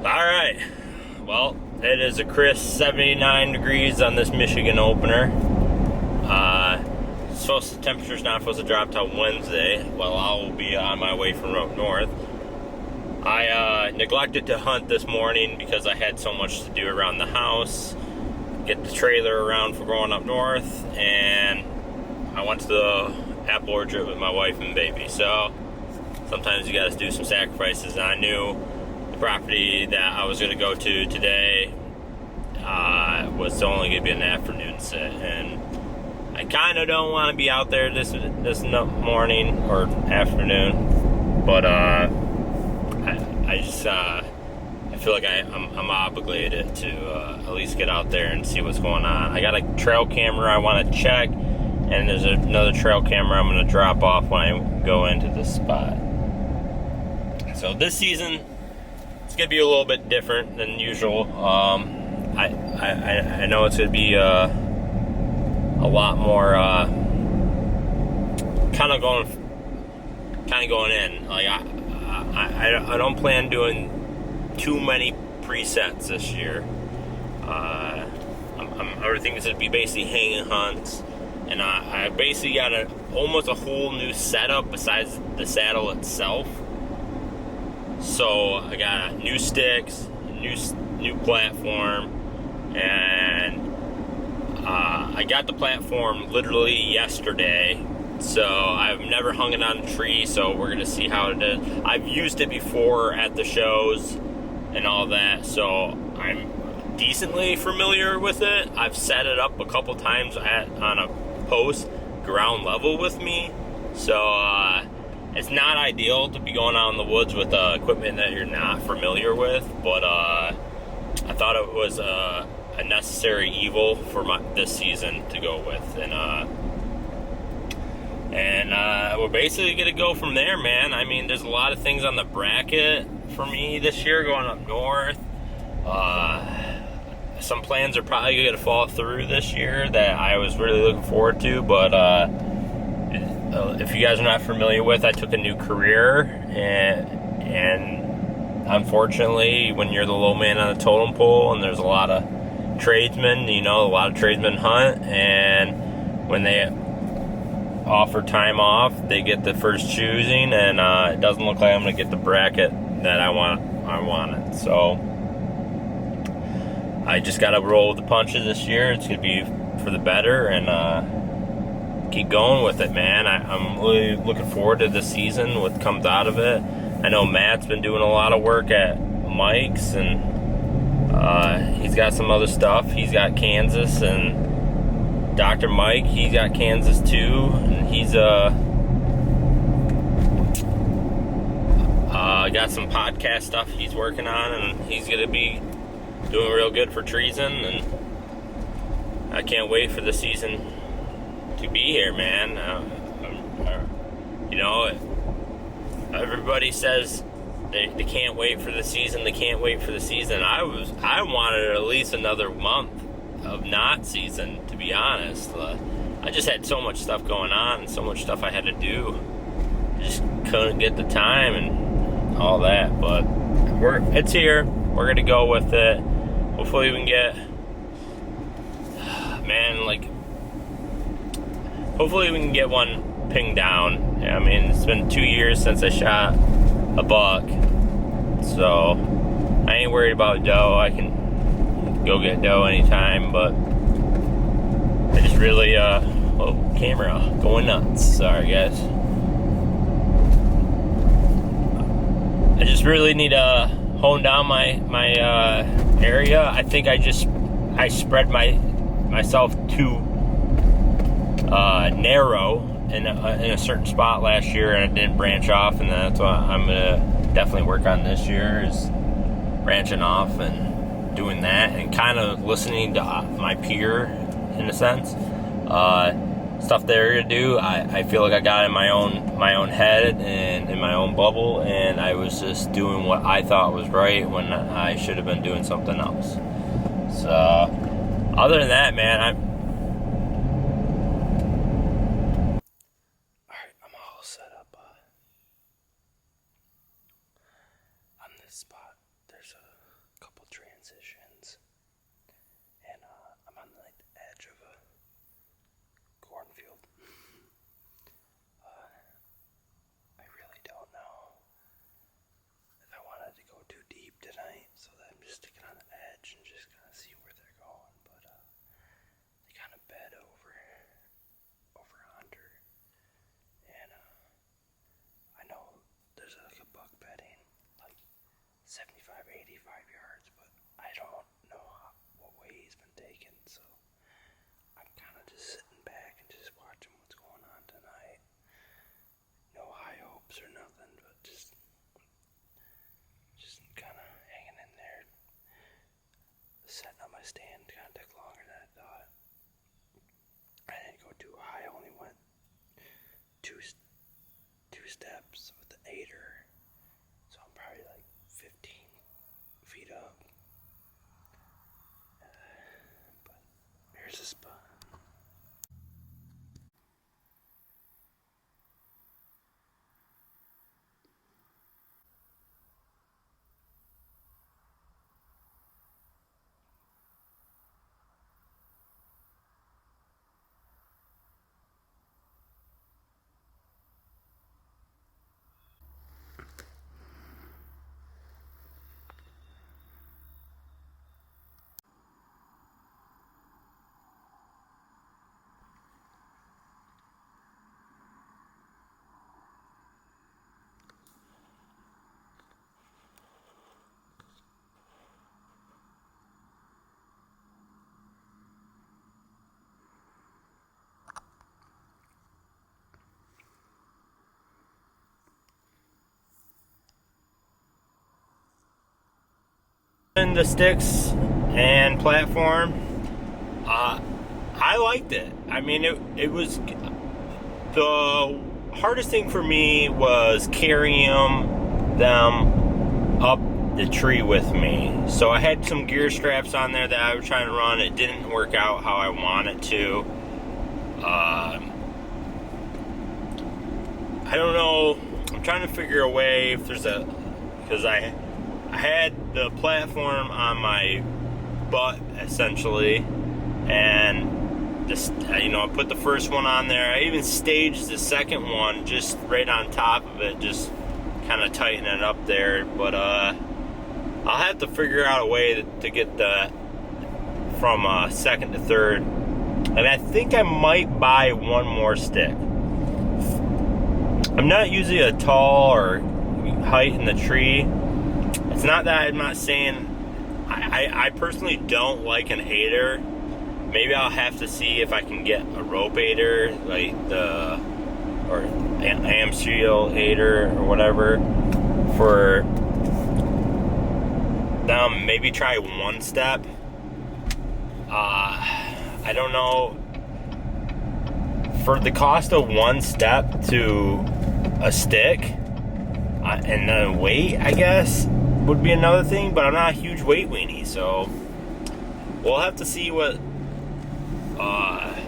Alright, well, it is a crisp 79 degrees on this Michigan opener. The temperature's not supposed to drop till Wednesday. Well, I will be on my way from up north. I neglected to hunt this morning because I had so much to do around the house, get the trailer around for going up north, and I went to the apple orchard with my wife and baby. So sometimes you gotta do some sacrifices, and I knew the property that I was going to go to today was only going to be an afternoon sit, and I kind of don't want to be out there this morning or afternoon, but I feel like I'm obligated to at least get out there and see what's going on. I got a trail camera I want to check, and there's another trail camera I'm going to drop off when I go into this spot. So this season, it's gonna be a little bit different than usual. I know it's gonna be a lot more kind of going in. Like I don't plan doing too many presets this year. Everything's gonna be basically hanging hunts, and I basically got almost a whole new setup besides the saddle itself. So I got new sticks, new platform, and I got the platform literally yesterday. So I've never hung it on a tree, so we're gonna see how it is. I've used it before at the shows and all that, so I'm decently familiar with it. I've set it up a couple times on a post ground level with me, so it's not ideal to be going out in the woods with equipment that you're not familiar with, but I thought it was a necessary evil for this season to go with, and we're basically gonna go from there, man. I mean, there's a lot of things on the bracket for me this year going up north. Some plans are probably gonna fall through this year that I was really looking forward to, but if you guys are not familiar with, I took a new career, and unfortunately, when you're the low man on the totem pole, and there's a lot of tradesmen, a lot of tradesmen hunt, and when they offer time off, they get the first choosing, and it doesn't look like I'm going to get the bracket that I wanted. So I just got to roll with the punches this year. It's going to be for the better, and keep going with it, man. I'm really looking forward to this season, what comes out of it. I know Matt's been doing a lot of work at Mike's, and he's got some other stuff. He's got Kansas, and Dr. Mike, he's got Kansas too, and he's got some podcast stuff he's working on, and he's gonna be doing real good for Treason, and I can't wait for the season to be here, man. Everybody says they can't wait for the season. They can't wait for the season. I wanted at least another month of not season, to be honest. I just had so much stuff going on and so much stuff I had to do. I just couldn't get the time and all that. But it's here. We're gonna go with it. Hopefully we can get, hopefully we can get one pinged down. I mean, it's been 2 years since I shot a buck, so I ain't worried about doe. I can go get doe anytime, but I just really, camera going nuts. Sorry, guys. I just really need to hone down my area. I think I spread myself too narrow in a certain spot last year, and it didn't branch off, and that's what I'm gonna definitely work on this year, is branching off and doing that, and kind of listening to my peer in a sense. Stuff they're gonna do, I feel like I got in my own head and in my own bubble, and I was just doing what I thought was right when I should have been doing something else. So other than that, man, I'm all set up on this spot. There's a couple transitions, and I'm on the edge of a cornfield. I really don't know if I wanted to go too deep tonight, so that I'm just sticking on the edge and just kind of see where they're going. But they kind of bed over under, and I know there's like a buck bedding like 75, 85 yards, but I don't know what way he's been taken, so I'm kind of just sitting back and just watching what's going on tonight. No high hopes or nothing, but just kind of hanging in there. Setting up my stand kind of took longer than I thought. I didn't go too high, I only went two steps with the aider, so I'm probably like 15 feet up. But here's the spot. In the sticks and platform, I liked it. I mean, it was the hardest thing for me was carrying them up the tree with me. So I had some gear straps on there that I was trying to run. It didn't work out how I wanted to. I don't know. I'm trying to figure a way if there's because I had the platform on my butt essentially, and just I put the first one on there. I even staged the second one just right on top of it, just kind of tighten it up there. But I'll have to figure out a way to get that from second to third, and I think I might buy one more stick. I'm not usually a tall or height in the tree. It's not that I'm not saying I personally don't like an aider. Maybe I'll have to see if I can get a rope aider, like or an Amsteel aider or whatever, for them. Maybe try one step. I don't know. For the cost of one step to a stick, and the weight, I guess, would be another thing, but I'm not a huge weight weenie, so we'll have to see what I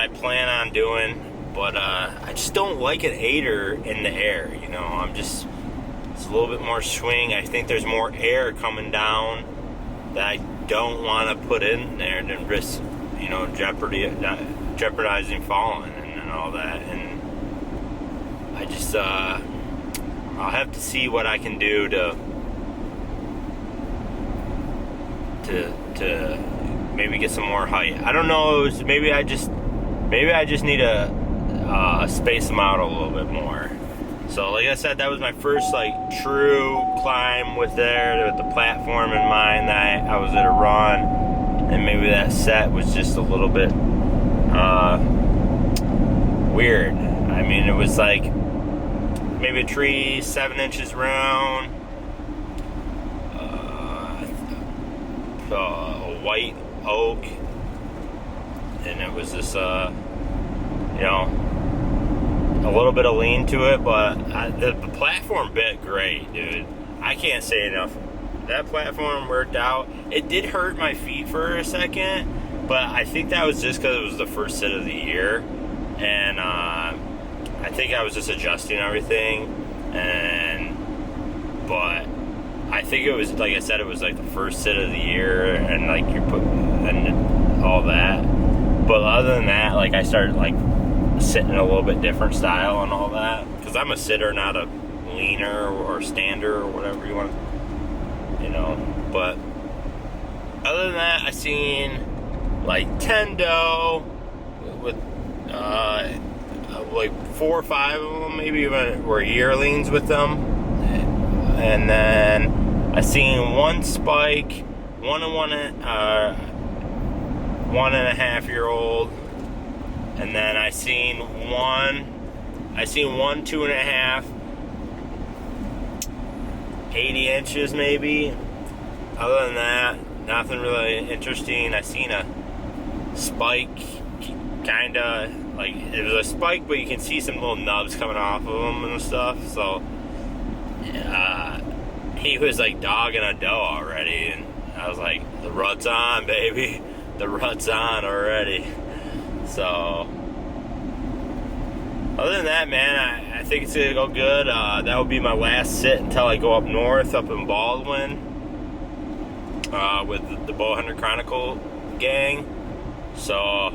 plan on doing. But I just don't like an aider in the air, it's a little bit more swing. I think there's more air coming down that I don't want to put in there than risk, jeopardizing falling and all that. And I just I'll have to see what I can do to maybe get some more height. I don't know. Maybe I just need to space them out a little bit more. So, like I said, that was my first true climb with the platform in mind that I was at a run, and maybe that set was just a little bit weird. I mean, it was like maybe a tree 7 inches round, a white oak, and it was this a little bit of lean to it, but the platform bit great, dude. I can't say enough. That platform worked out. It did hurt my feet for a second, but I think that was just because it was the first sit of the year, and I think I was just adjusting everything, but I think it was, like I said, it was like the first sit of the year, and like you're putting and all that. But other than that, like I started like sitting in a little bit different style and all that, because I'm a sitter, not a leaner or stander or whatever you want, you know. But other than that, I seen like 10 doe with like 4 or 5 of them, maybe even were yearlings with them, and then I seen 1 spike, 1 and 1.5 year old, and then I seen one 2.5, 80 inches maybe. Other than that, nothing really interesting. I seen a spike, kinda like it was a spike, but you can see some little nubs coming off of them and stuff. So he was like dogging a doe already, and I was like, the rut's on, baby. The rut's on already. So other than that, man, I think it's gonna go good. That will be my last sit until I go up north, up in Baldwin, with the Bowhunter Chronicle gang. So